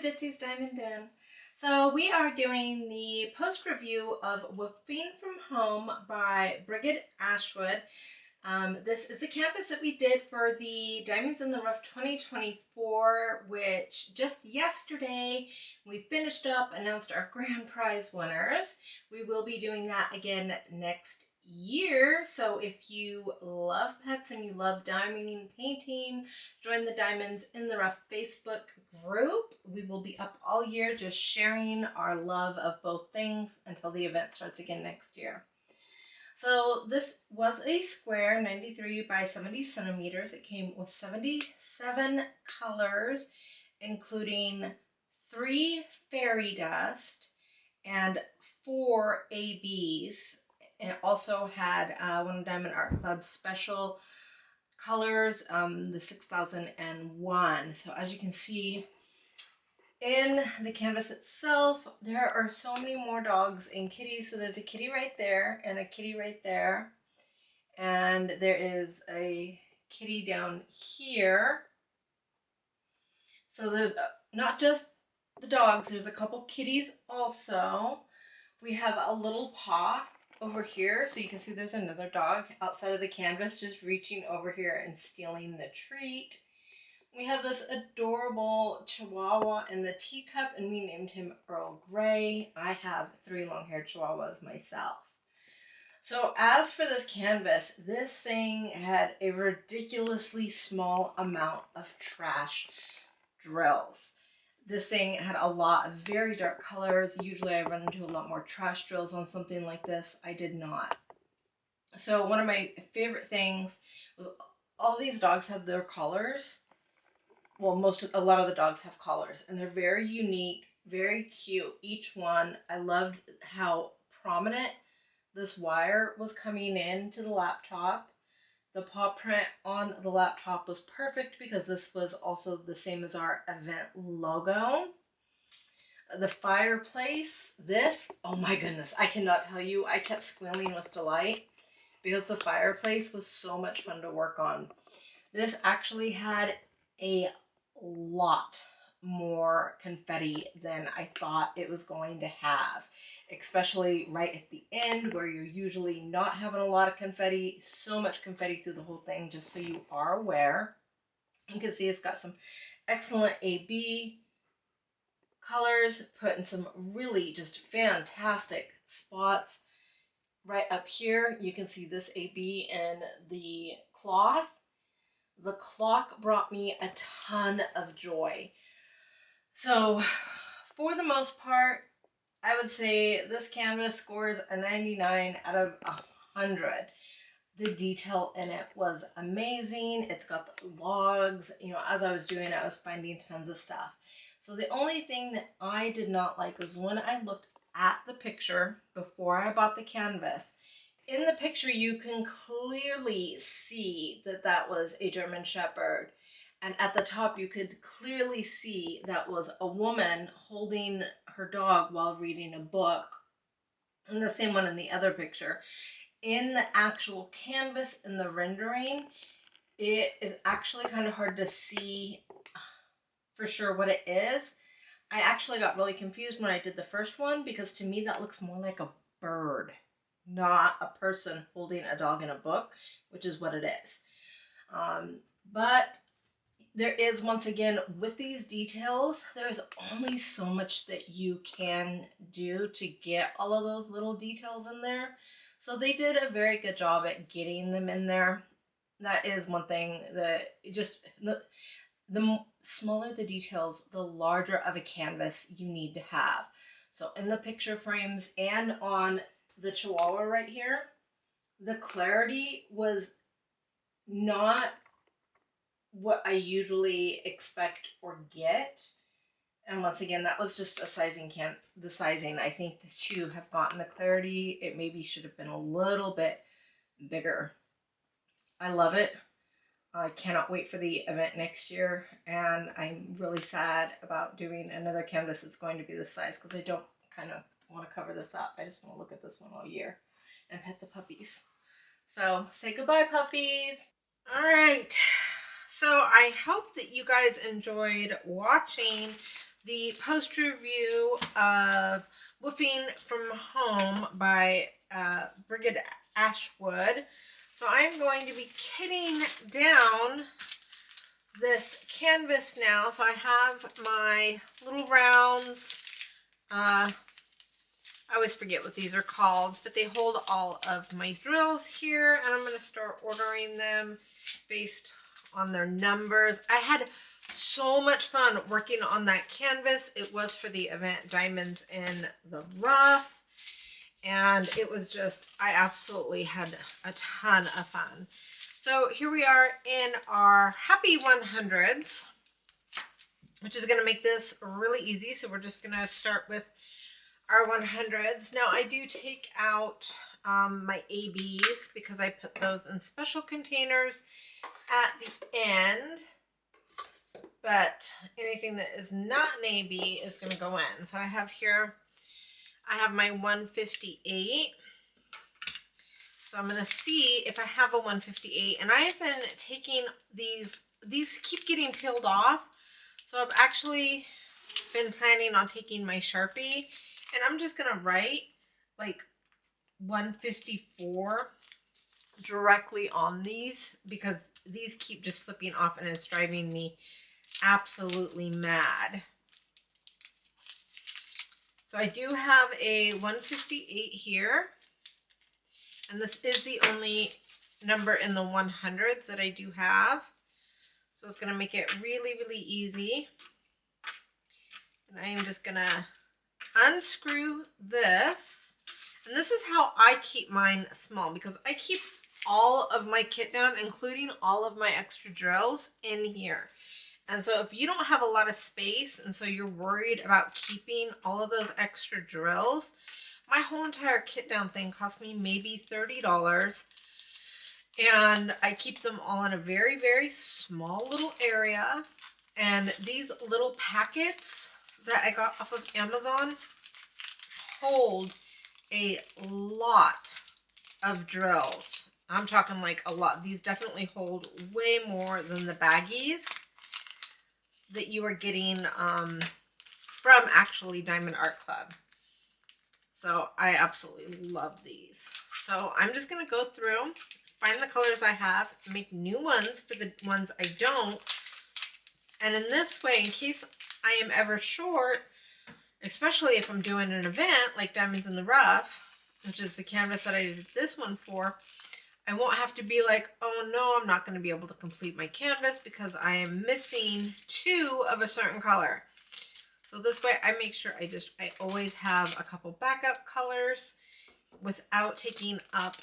Ditsy's Diamond Den. So we are doing the post review of Woofing from Home by Brigid Ashwood. This is the canvas that we did for the Diamonds in the Rough 2024, which just yesterday we finished up, announced our grand prize winners. We will be doing that again next year. So if you love pets and you love diamonding painting, join the Diamonds in the Rough Facebook group. We will be up all year just sharing our love of both things until the event starts again next year. So this was a square, 93 by 70 centimeters. It came with 77 colors, including 3 fairy dust and 4 ABs. And it also had one Diamond Art Club special colors, the 6001. So as you can see in the canvas itself, there are so many more dogs and kitties. So there's a kitty right there and a kitty right there. And there is a kitty down here. So there's not just the dogs, there's a couple kitties also. We have a little paw over here, so you can see there's another dog outside of the canvas just reaching over here and stealing the treat. We have this adorable Chihuahua in the teacup, and we named him Earl Grey. I have 3 long-haired Chihuahuas myself. So as for this canvas, this thing had a ridiculously small amount of trash drills. This thing had a lot of very dark colors. Usually I run into a lot more trash drills on something like this. I did not. So one of my favorite things was all these dogs have their collars. Well, a lot of the dogs have collars, and they're very unique, very cute, each one. I loved how prominent this wire was coming into the laptop. The paw print on the laptop was perfect because this was also the same as our event logo. The fireplace, oh my goodness, I cannot tell you, I kept squealing with delight because the fireplace was so much fun to work on. This actually had a lot more confetti than I thought it was going to have, especially right at the end where you're usually not having a lot of confetti. So much confetti through the whole thing, just so you are aware. You can see it's got some excellent AB colors put in some really just fantastic spots. Right up here you can see this AB in the cloth. The clock brought me a ton of joy. So for the most part, I would say this canvas scores a 99 out of 100. The detail in it was amazing. It's got the logs. You know, as I was doing it, I was finding tons of stuff. So the only thing that I did not like was when I looked at the picture before I bought the canvas. In the picture, you can clearly see that that was a German Shepherd. And at the top, you could clearly see that was a woman holding her dog while reading a book. And the same one in the other picture. In the actual canvas, in the rendering, it is actually kind of hard to see for sure what it is. I actually got really confused when I did the first one because to me that looks more like a bird, not a person holding a dog in a book, which is what it is. But there is, once again, with these details, there's only so much that you can do to get all of those little details in there. So they did a very good job at getting them in there. That is one thing that just, the smaller the details, the larger of a canvas you need to have. So in the picture frames and on the Chihuahua right here, the clarity was not what I usually expect or get. And once again, that was just a sizing the sizing. I think the 2 have gotten the clarity. It maybe should have been a little bit bigger. I love it. I cannot wait for the event next year, and I'm really sad about doing another canvas that's going to be this size because I don't kind of want to cover this up. I just want to look at this one all year and pet the puppies. So say goodbye, puppies. All right. So I hope that you guys enjoyed watching the post review of Woofing from Home by Brigid Ashwood. So I'm going to be kitting down this canvas now. So I have my little rounds. I always forget what these are called, but they hold all of my drills here, and I'm going to start ordering them based on their numbers. I had so much fun working on that canvas. It was for the event Diamonds in the Rough, and it was just, I absolutely had a ton of fun. So here we are in our happy 100s, which is going to make this really easy. So we're just going to start with our 100s. Now I do take out my ABs because I put those in special containers at the end, but anything that is not an AB is going to go in. So I have here, I have my 158. So I'm going to see if I have a 158, and I have been taking these keep getting peeled off. So I've actually been planning on taking my Sharpie, and I'm just going to write like 154 directly on these because these keep just slipping off and it's driving me absolutely mad. So I do have a 158 here, and this is the only number in the 100s that I do have. So it's going to make it really, really easy. And I am just going to unscrew this. And this is how I keep mine small, because I keep all of my kit down, including all of my extra drills, in here. And so if you don't have a lot of space and so you're worried about keeping all of those extra drills, my whole entire kit down thing cost me maybe $30. And I keep them all in a very, very small little area. And these little packets that I got off of Amazon hold a lot of drills. I'm talking like a lot. These definitely hold way more than the baggies that you are getting from actually Diamond Art Club. So I absolutely love these. So I'm just going to go through, find the colors I have, make new ones for the ones I don't. And in this way, in case I am ever short, especially if I'm doing an event like Diamonds in the Rough, which is the canvas that I did this one for, I won't have to be like, oh no, I'm not going to be able to complete my canvas because I am missing 2 of a certain color. So this way I make sure I always have a couple backup colors without taking up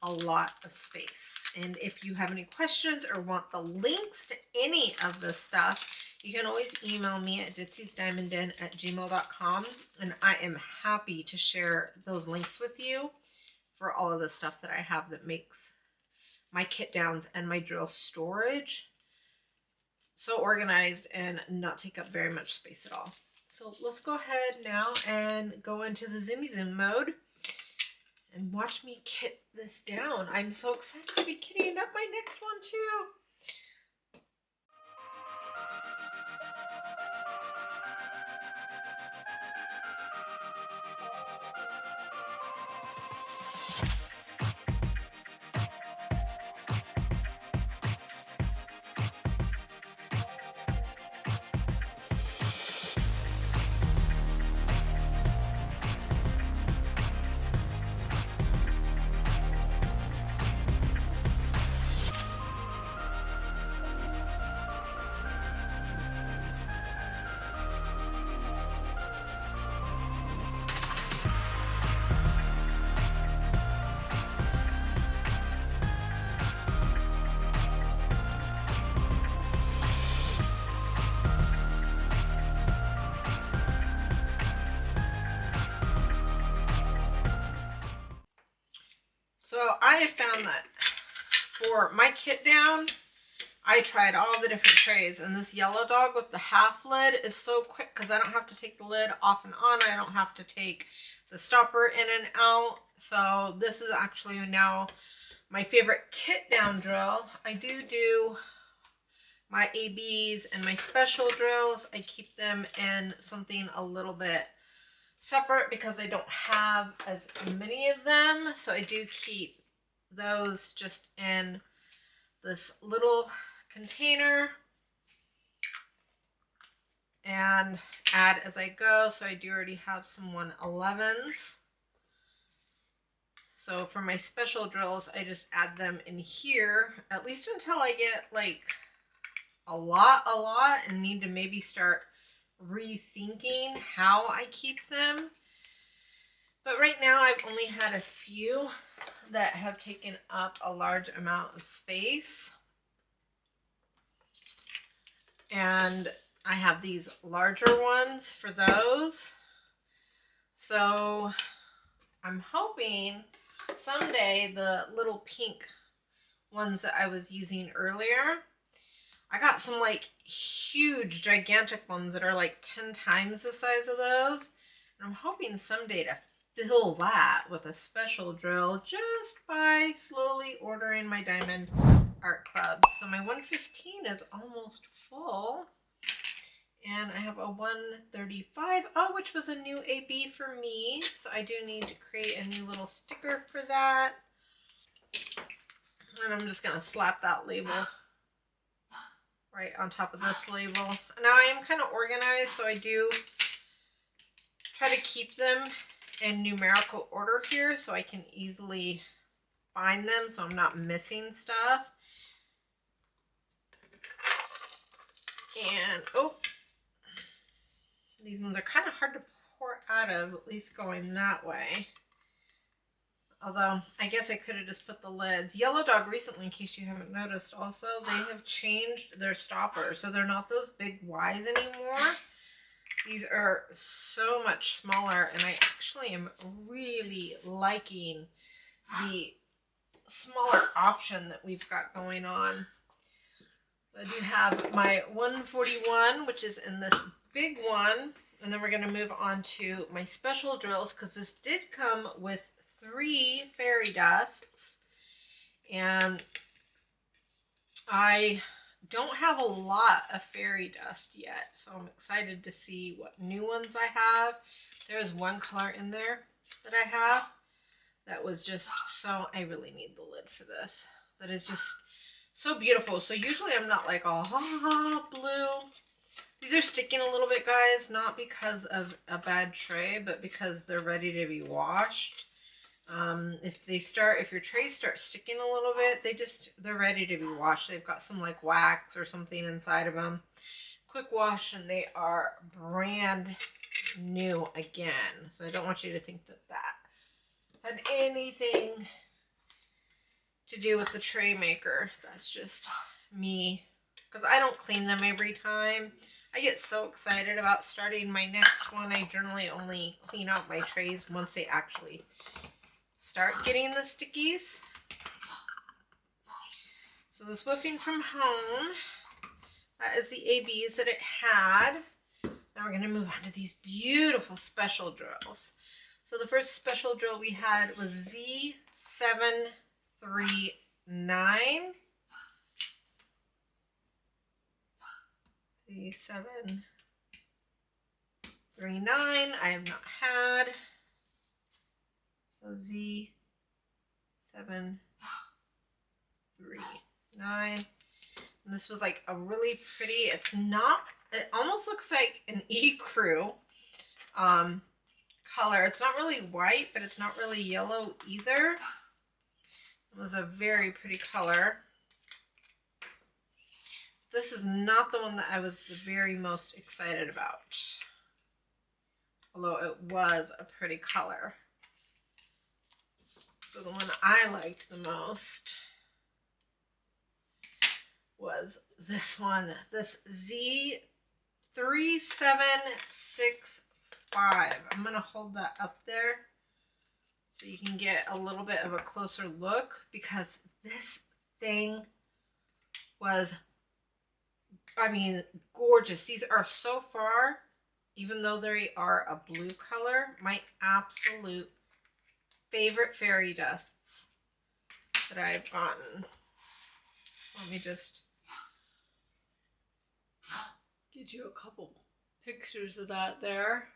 a lot of space. And if you have any questions or want the links to any of this stuff, you can always email me at ditsysdiamondden@gmail.com, and I am happy to share those links with you for all of the stuff that I have that makes my kit downs and my drill storage so organized and not take up very much space at all. So let's go ahead now and go into the zoomy zoom mode and watch me kit this down. I'm so excited to be kitting up my next one too. So I have found that for my kit down, I tried all the different trays, and this yellow dog with the half lid is so quick because I don't have to take the lid off and on. I don't have to take the stopper in and out. So this is actually now my favorite kit down drill. I do My ABs and my special drills, I keep them in something a little bit separate because I don't have as many of them. So I do keep those just in this little container and add as I go. So I do already have some 111s. So for my special drills, I just add them in here, at least until I get like a lot, and need to maybe start rethinking how I keep them. But right now I've only had a few that have taken up a large amount of space. And I have these larger ones for those. So I'm hoping someday the little pink ones that I was using earlier, I got some like huge gigantic ones that are like 10 times the size of those. And I'm hoping someday to fill that with a special drill just by slowly ordering my Diamond Art Club. So my 115 is almost full. And I have a 135, which was a new AB for me. So I do need to create a new little sticker for that. And I'm just going to slap that label right on top of this label. Now I am kind of organized, so I do try to keep them in numerical order here so I can easily find them so I'm not missing stuff. And, these ones are kind of hard to pour out of, at least going that way. Although, I guess I could have just put the lids. Yellow Dog recently, in case you haven't noticed also, they have changed their stoppers. So they're not those big Ys anymore. These are so much smaller, and I actually am really liking the smaller option that we've got going on. So I do have my 141, which is in this big one, and then we're going to move on to my special drills because this did come with 3 fairy dusts, and I don't have a lot of fairy dust yet, so I'm excited to see what new ones I have. There's one color in there that I have that was just so, I really need the lid for this. That is just so beautiful. So usually I'm not like, oh, blue. These are sticking a little bit, guys, not because of a bad tray, but because they're ready to be washed. If your trays start sticking a little bit, they're ready to be washed. They've got some like wax or something inside of them. Quick wash and they are brand new again. So I don't want you to think that had anything to do with the tray maker. That's just me, because I don't clean them every time. I get so excited about starting my next one. I generally only clean out my trays once they actually start getting the stickies. So this Woofing from Home, that is the ABs that it had. Now we're going to move on to these beautiful special drills. So the first special drill we had was Z739. Z739 I have not had. So Z739. And this was like a really pretty, it almost looks like an ecru color. It's not really white, but it's not really yellow either. It was a very pretty color. This is not the one that I was the very most excited about, although it was a pretty color. So the one I liked the most was this one, this Z3765. I'm going to hold that up there so you can get a little bit of a closer look, because this thing was, I mean, gorgeous. These are so far, even though they are a blue color, my absolute favorite fairy dusts that I've gotten. Let me just Get you a couple pictures of that there.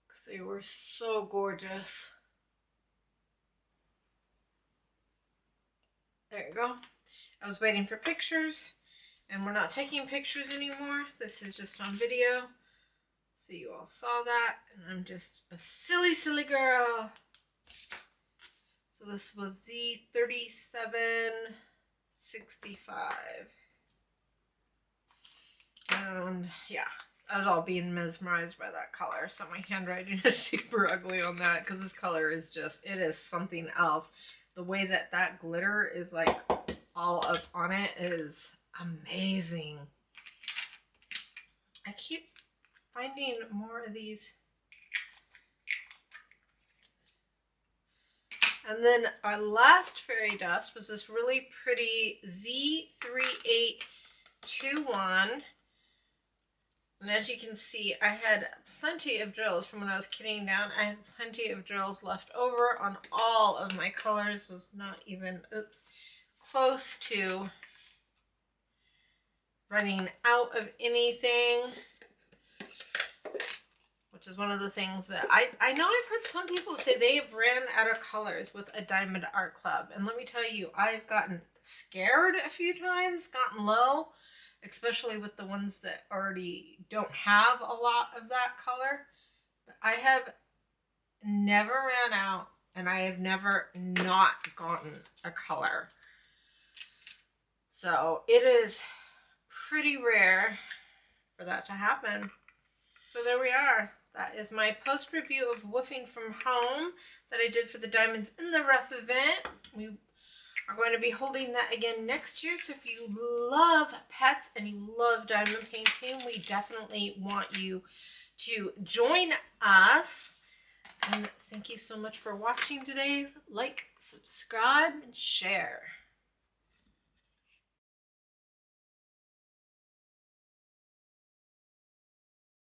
Because they were so gorgeous. There you go. I was waiting for pictures, and we're not taking pictures anymore. This is just on video. So you all saw that, and I'm just a silly, silly girl. So this was Z3765. And yeah, I was all being mesmerized by that color. So my handwriting is super ugly on that because this color is just, it is something else. The way that that glitter is like all up on it is amazing. I keep finding more of these. And then our last fairy dust was this really pretty Z3821. And as you can see, I had plenty of drills from when I was kitting down. I had plenty of drills left over on all of my colors. Was not even, close to running out of anything. Which is one of the things that I know I've heard some people say they have ran out of colors with a Diamond Art Club. And let me tell you, I've gotten scared a few times, gotten low, especially with the ones that already don't have a lot of that color. But I have never ran out, and I have never not gotten a color. So it is pretty rare for that to happen. So there we are. That is my post review of Woofing from Home that I did for the Diamonds in the Rough event. We are going to be holding that again next year. So if you love pets and you love diamond painting, we definitely want you to join us. And thank you so much for watching today. Like, subscribe, and share.